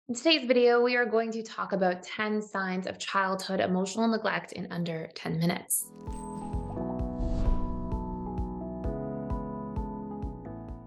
In today's video, we are going to talk about 10 signs of childhood emotional neglect in under 10 minutes.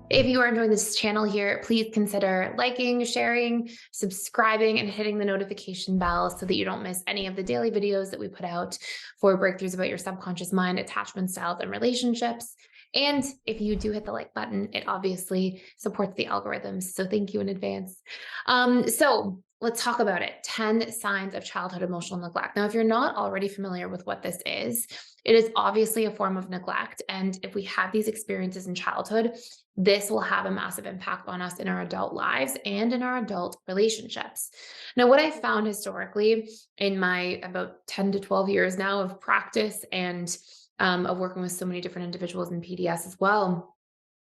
If you are enjoying this channel here, please consider liking, sharing, subscribing, and hitting the notification bell so that you don't miss any of the daily videos that we put out for breakthroughs about your subconscious mind, attachment styles, and relationships. And if you do hit the like button, it obviously supports the algorithms. So thank you in advance. So let's talk about it. 10 signs of childhood emotional neglect. Now, if you're not already familiar with what this is, it is obviously a form of neglect. And if we have these experiences in childhood, this will have a massive impact on us in our adult lives and in our adult relationships. Now, what I found historically in my about 10 to 12 years now of practice and of working with so many different individuals in PDS as well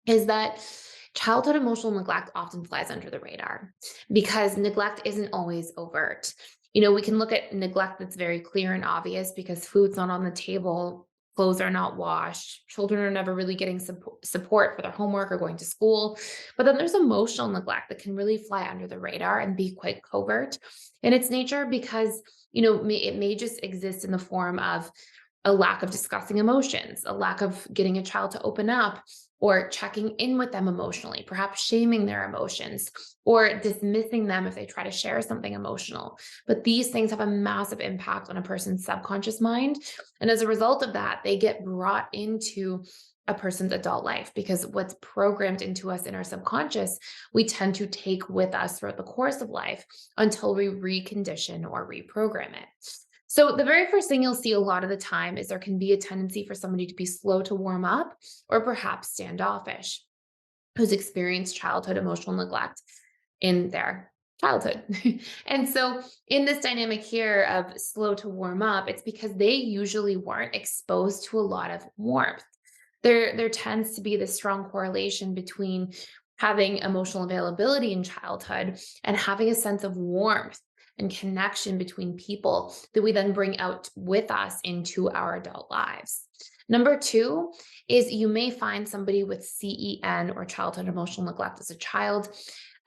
is that childhood emotional neglect often flies under the radar because neglect isn't always overt. We can look at neglect that's very clear and obvious because food's not on the table, clothes are not washed, children are never really getting support for their homework or going to school. But then there's emotional neglect that can really fly under the radar and be quite covert in its nature because, it may just exist in the form of a lack of discussing emotions, a lack of getting a child to open up or checking in with them emotionally, perhaps shaming their emotions or dismissing them if they try to share something emotional. But these things have a massive impact on a person's subconscious mind. And as a result of that, they get brought into a person's adult life because what's programmed into us in our subconscious, we tend to take with us throughout the course of life until we recondition or reprogram it. So, the very first thing you'll see a lot of the time is there can be a tendency for somebody to be slow to warm up or perhaps standoffish who's experienced childhood emotional neglect in their childhood. And so, in this dynamic here of slow to warm up, it's because they usually weren't exposed to a lot of warmth. There tends to be this strong correlation between having emotional availability in childhood and having a sense of warmth and connection between people that we then bring out with us into our adult lives. Number two is you may find somebody with CEN or childhood emotional neglect as a child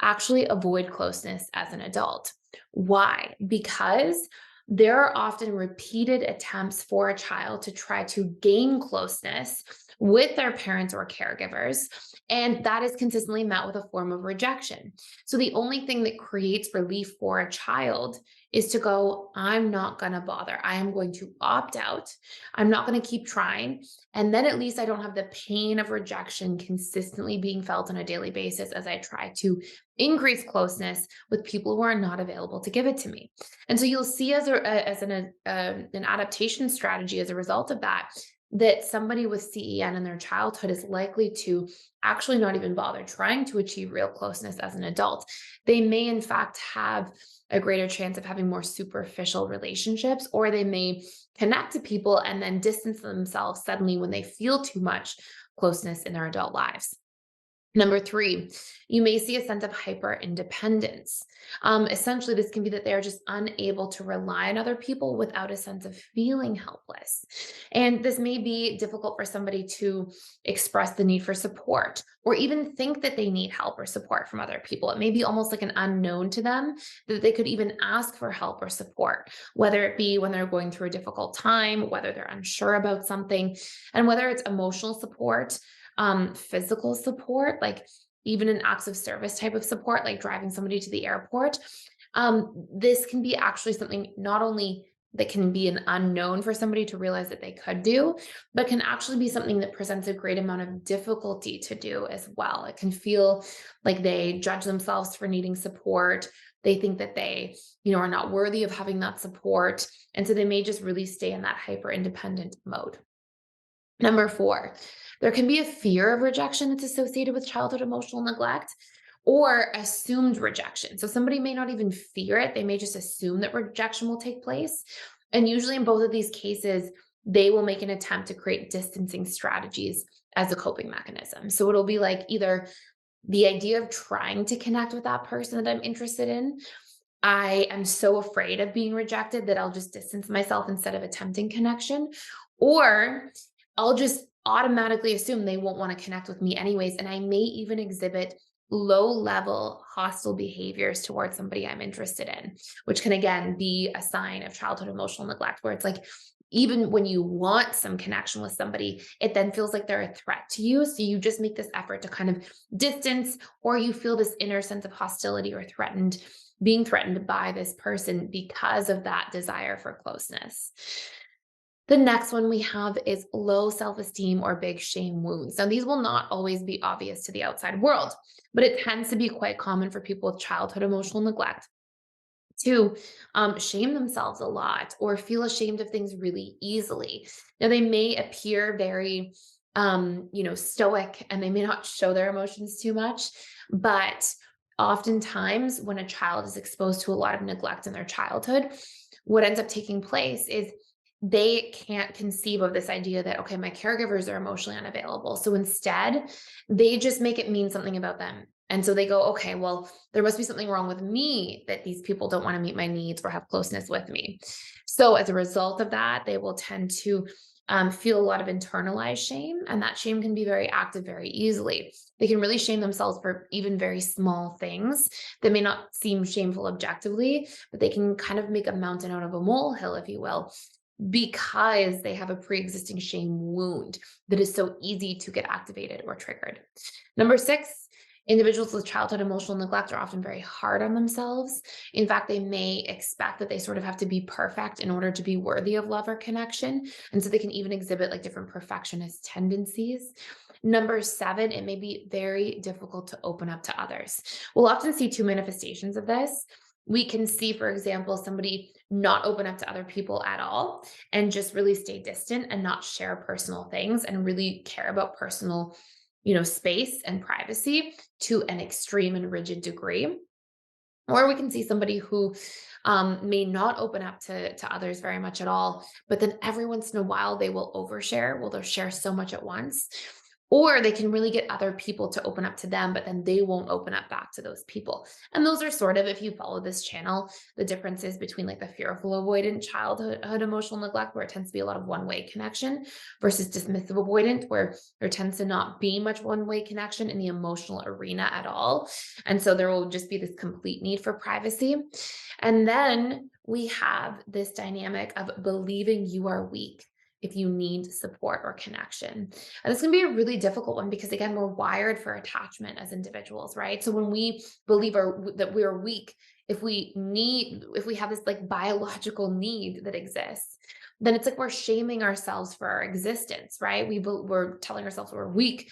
actually avoid closeness as an adult. Why? Because there are often repeated attempts for a child to try to gain closeness with their parents or caregivers, and that is consistently met with a form of rejection. So the only thing that creates relief for a child is to go, I'm not going to bother. I am going to opt out. I'm not going to keep trying. And then at least I don't have the pain of rejection consistently being felt on a daily basis as I try to increase closeness with people who are not available to give it to me. And so you'll see as an adaptation strategy as a result of that, that somebody with CEN in their childhood is likely to actually not even bother trying to achieve real closeness as an adult. They may, in fact, have a greater chance of having more superficial relationships, or they may connect to people and then distance themselves suddenly when they feel too much closeness in their adult lives. Number three, you may see a sense of hyper independence. Essentially, this can be that they are just unable to rely on other people without a sense of feeling helpless. And this may be difficult for somebody to express the need for support or even think that they need help or support from other people. It may be almost like an unknown to them that they could even ask for help or support, whether it be when they're going through a difficult time, whether they're unsure about something, and whether it's emotional support, physical support, like even an acts of service type of support, like driving somebody to the airport. This can be actually something not only that can be an unknown for somebody to realize that they could do, but can actually be something that presents a great amount of difficulty to do as well. It can feel like they judge themselves for needing support. They think that they, are not worthy of having that support. And so they may just really stay in that hyper independent mode. Number four, there can be a fear of rejection that's associated with childhood emotional neglect or assumed rejection. So somebody may not even fear it, they may just assume that rejection will take place. And usually, in both of these cases, they will make an attempt to create distancing strategies as a coping mechanism. So it'll be like either the idea of trying to connect with that person that I'm interested in. I am so afraid of being rejected that I'll just distance myself instead of attempting connection. Or I'll just automatically assume they won't want to connect with me anyways. And I may even exhibit low level hostile behaviors towards somebody I'm interested in, which can again be a sign of childhood emotional neglect, where it's like, even when you want some connection with somebody, it then feels like they're a threat to you. So you just make this effort to kind of distance, or you feel this inner sense of hostility or being threatened by this person because of that desire for closeness. The next one we have is low self-esteem or big shame wounds. Now, these will not always be obvious to the outside world, but it tends to be quite common for people with childhood emotional neglect to shame themselves a lot or feel ashamed of things really easily. Now, they may appear very, stoic, and they may not show their emotions too much, but oftentimes when a child is exposed to a lot of neglect in their childhood, what ends up taking place is they can't conceive of this idea that, okay, my caregivers are emotionally unavailable. So instead, they just make it mean something about them. And so they go, okay, well, there must be something wrong with me that these people don't want to meet my needs or have closeness with me. So as a result of that, they will tend to feel a lot of internalized shame, and that shame can be very active very easily. They can really shame themselves for even very small things that may not seem shameful objectively, but they can kind of make a mountain out of a molehill, if you will, because they have a pre-existing shame wound that is so easy to get activated or triggered. Number 6, individuals with childhood emotional neglect are often very hard on themselves. In fact, they may expect that they sort of have to be perfect in order to be worthy of love or connection. And so they can even exhibit like different perfectionist tendencies. Number 7, it may be very difficult to open up to others. We'll often see two manifestations of this. We can see, for example, somebody not open up to other people at all and just really stay distant and not share personal things and really care about personal, space and privacy to an extreme and rigid degree. Or we can see somebody who may not open up to others very much at all, but then every once in a while they will overshare. Well, they'll share so much at once. Or they can really get other people to open up to them, but then they won't open up back to those people. And those are sort of, if you follow this channel, the differences between like the fearful avoidant childhood emotional neglect, where it tends to be a lot of one-way connection, versus dismissive avoidant, where there tends to not be much one-way connection in the emotional arena at all. And so there will just be this complete need for privacy. And then we have this dynamic of believing you are weak if you need support or connection. And this can be a really difficult one because, again, we're wired for attachment as individuals, right? So when we believe that we're weak, if we have this like biological need that exists, then it's like we're shaming ourselves for our existence, right? We're telling ourselves we're weak.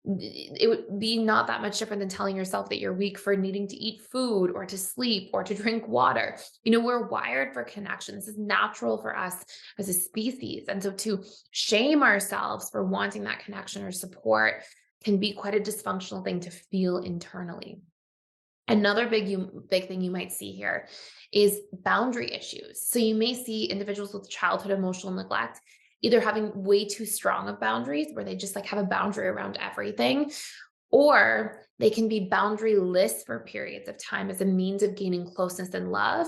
It would be not that much different than telling yourself that you're weak for needing to eat food or to sleep or to drink water. We're wired for connection. This is natural for us as a species. And so to shame ourselves for wanting that connection or support can be quite a dysfunctional thing to feel internally. Another big thing you might see here is boundary issues. So you may see individuals with childhood emotional neglect either having way too strong of boundaries, where they just like have a boundary around everything, or they can be boundaryless for periods of time as a means of gaining closeness and love.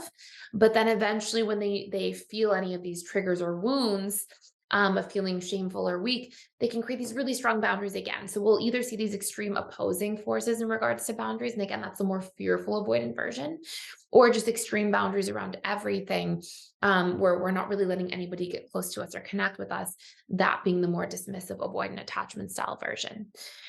But then eventually when they feel any of these triggers or wounds, of feeling shameful or weak, they can create these really strong boundaries again. So we'll either see these extreme opposing forces in regards to boundaries. And again, that's the more fearful avoidant version, or just extreme boundaries around everything, where we're not really letting anybody get close to us or connect with us, that being the more dismissive avoidant attachment style version.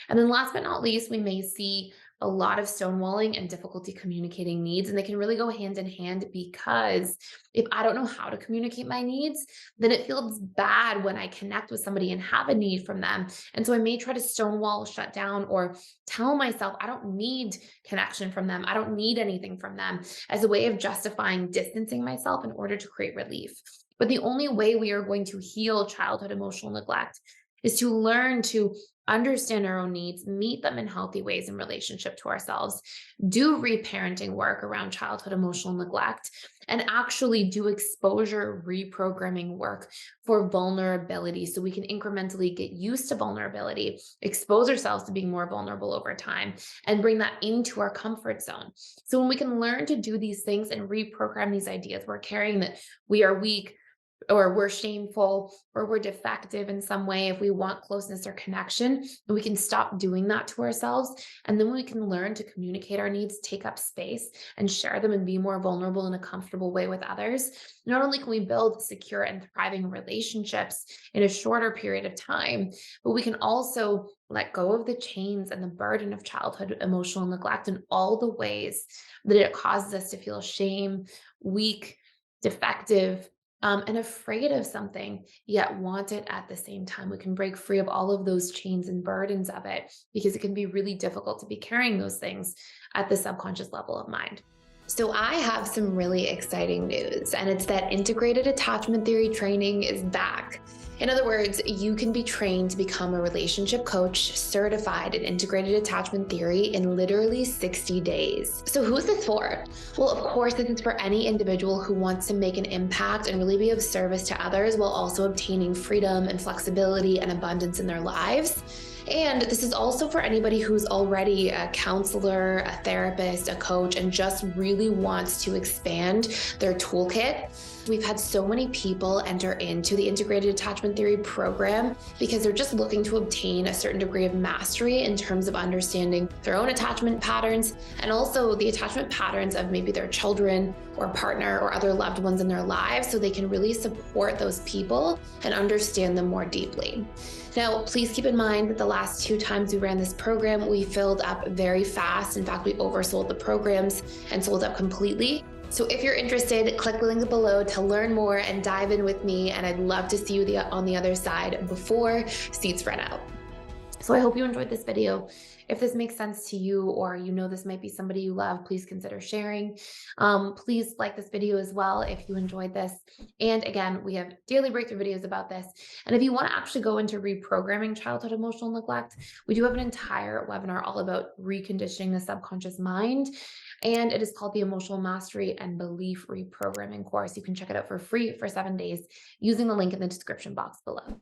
And then last but not least, we may see a lot of stonewalling and difficulty communicating needs. And they can really go hand in hand, because if I don't know how to communicate my needs, then it feels bad when I connect with somebody and have a need from them. And so I may try to stonewall, shut down, or tell myself I don't need connection from them. I don't need anything from them, as a way of justifying distancing myself in order to create relief. But the only way we are going to heal childhood emotional neglect is to learn to understand our own needs, meet them in healthy ways in relationship to ourselves, do reparenting work around childhood emotional neglect, and actually do exposure reprogramming work for vulnerability, so we can incrementally get used to vulnerability, expose ourselves to being more vulnerable over time, and bring that into our comfort zone. So when we can learn to do these things and reprogram these ideas we're carrying, that we are weak, or we're shameful or we're defective in some way, if we want closeness or connection, and we can stop doing that to ourselves. And then we can learn to communicate our needs, take up space, and share them and be more vulnerable in a comfortable way with others. Not only can we build secure and thriving relationships in a shorter period of time, but we can also let go of the chains and the burden of childhood emotional neglect and all the ways that it causes us to feel shame, weak, defective, and afraid of something, yet want it at the same time. We can break free of all of those chains and burdens of it because it can be really difficult to be carrying those things at the subconscious level of mind. So, I have some really exciting news, and it's that integrated attachment theory training is back. In other words, you can be trained to become a relationship coach certified in integrated attachment theory in literally 60 days. So, who's this for? Well, of course, this is for any individual who wants to make an impact and really be of service to others while also obtaining freedom and flexibility and abundance in their lives. And this is also for anybody who's already a counselor, a therapist, a coach, and just really wants to expand their toolkit. We've had so many people enter into the integrated attachment theory program because they're just looking to obtain a certain degree of mastery in terms of understanding their own attachment patterns and also the attachment patterns of maybe their children or partner or other loved ones in their lives, so they can really support those people and understand them more deeply. Now, please keep in mind that the last 2 times we ran this program, we filled up very fast. In fact, we oversold the programs and sold out completely. So if you're interested, click the link below to learn more and dive in with me. And I'd love to see you on the other side before seats run out. So I hope you enjoyed this video. If this makes sense to you, or you know this might be somebody you love, please consider sharing. Please like this video as well if you enjoyed this. And again, we have daily breakthrough videos about this. And if you want to actually go into reprogramming childhood emotional neglect, we do have an entire webinar all about reconditioning the subconscious mind. And it is called the Emotional Mastery and Belief Reprogramming course. You can check it out for free for 7 days using the link in the description box below.